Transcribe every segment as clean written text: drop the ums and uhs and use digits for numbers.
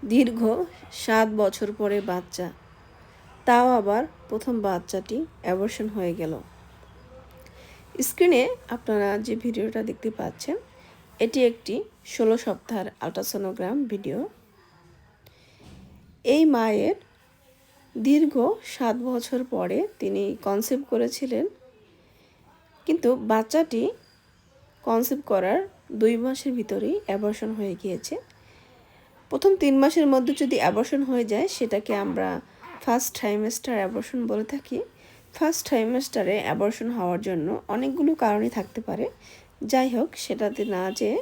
দীর্ঘ 7 বছর পরে বাচ্চা, তাও আবার প্রথম বাচ্চাটি অ্যাবর্শন হয়ে গেল। স্ক্রিনে আপনারা যে ভিডিওটা দেখতে পাচ্ছেন এটি একটি 16 সপ্তাহের আল্ট্রাসোনোগ্রাম ভিডিও। এই মায়ের দীর্ঘ 7 বছর পরে তিনি কনসিভ করেছিলেন, কিন্তু বাচ্চাটি কনসিভ করার 2 মাসের ভিতরেই অ্যাবর্শন হয়ে গিয়েছে। প্রথম 3 মাসের মধ্যে যদি অ্যাবর্শন হয়ে যায় সেটাকে আমরা ফার্স্ট ট্রাইমেস্টার অ্যাবর্শন বলে থাকি। ফার্স্ট ট্রাইমেস্টারে অ্যাবর্শন হওয়ার জন্য অনেকগুলো কারণই থাকতে পারে। যাই হোক, সেটাতে না যেয়ে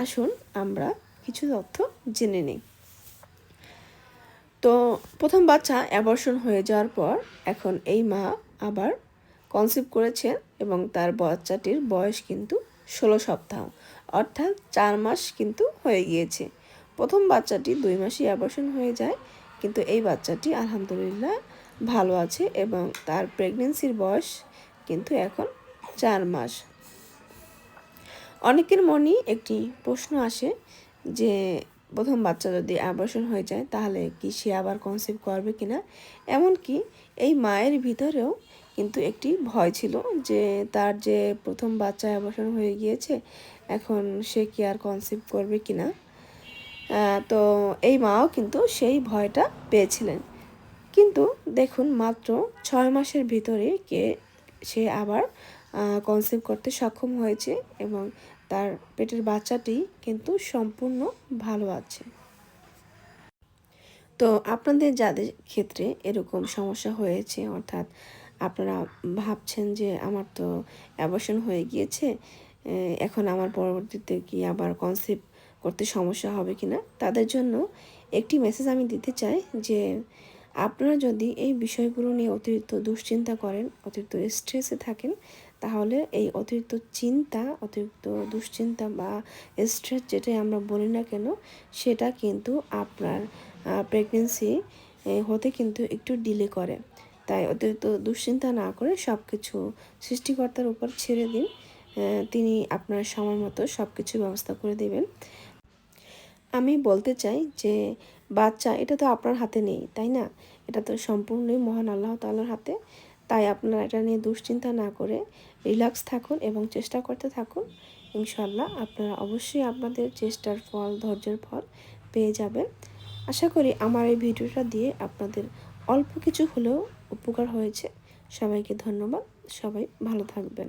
আসুন আমরা কিছু তথ্য জেনে নিই। তো প্রথম বাচ্চা অ্যাবর্শন হয়ে যাওয়ার পর এখন এই মা আবার কনসিভ করেছেন এবং তার বাচ্চাটির বয়স কিন্তু 16 সপ্তাহ, অর্থাৎ 4 মাস কিন্তু হয়ে গিয়েছে। প্রথম বাচ্চাটি 2 মাসই অ্যাবর্শন হয়ে যায়, কিন্তু এই বাচ্চাটি আলহামদুলিল্লাহ ভালো আছে এবং তার প্রেগনেন্সির বয়স কিন্তু এখন 4 মাস। অনেকের মনে একটি প্রশ্ন আসে যে প্রথম বাচ্চা যদি অ্যাবর্শন হয়ে যায় তাহলে কি সে আবার কনসিভ করবে কিনা। এমনকি এই মায়ের ভিতরেও কিন্তু একটি ভয় ছিল যে তার যে প্রথম বাচ্চা অ্যাবর্শন হয়ে গিয়েছে, এখন সে কি আর কনসিভ করবে কিনা। তো এই মাও কিন্তু সেই ভয়টা পেয়েছিলেন। কিন্তু দেখুন, মাত্র 6 মাসের ভিতরে সে আবার কনসিভ করতে সক্ষম হয়েছে এবং তার পেটের বাচ্চাটি কিন্তু সম্পূর্ণ ভালো আছে। তো আপনাদের যাদের ক্ষেত্রে এরকম সমস্যা হয়েছে, অর্থাৎ আপনারা ভাবছেন যে আমার তো অ্যাবর্শন হয়ে গিয়েছে, এখন আমার পরবর্তীতে কি আবার কনসিভ করতে সমস্যা হবে কিনা, তাদের জন্য একটি মেসেজ আমি দিতে চাই যে আপনারা যদি এই বিষয়গুলো নিয়ে অতিরিক্ত দুশ্চিন্তা করেন, অতিরিক্ত স্ট্রেসে থাকেন, তাহলে এই অতিরিক্ত চিন্তা, অতিরিক্ত দুশ্চিন্তা বা স্ট্রেস যেটাই আমরা বলি না কেন, সেটা কিন্তু আপনার প্রেগনেন্সি হতে কিন্তু একটু ডিলে করে। তাই অতিরিক্ত দুশ্চিন্তা না করে সব কিছু সৃষ্টিকর্তার উপর ছেড়ে দিন। তিনি আপনার সময় মতো সব কিছু ব্যবস্থা করে দেবেন। আমি বলতে চাই যে বাচ্চা এটা তো আপনার হাতে নেই, তাই না? এটা তো সম্পূর্ণই মহান আল্লাহ তাআলার হাতে। তাই আপনারা এটা নিয়ে দুশ্চিন্তা না করে রিল্যাক্স থাকুন এবং চেষ্টা করতে থাকুন। ইনশাআল্লাহ আপনারা অবশ্যই আপনাদের চেষ্টার ফল, ধৈর্যের ফল পেয়ে যাবেন। আশা করি আমার এই ভিডিওটা দিয়ে আপনাদের অল্প কিছু হলেও উপকার হয়েছে। সবাইকে ধন্যবাদ। সবাই ভালো থাকবেন।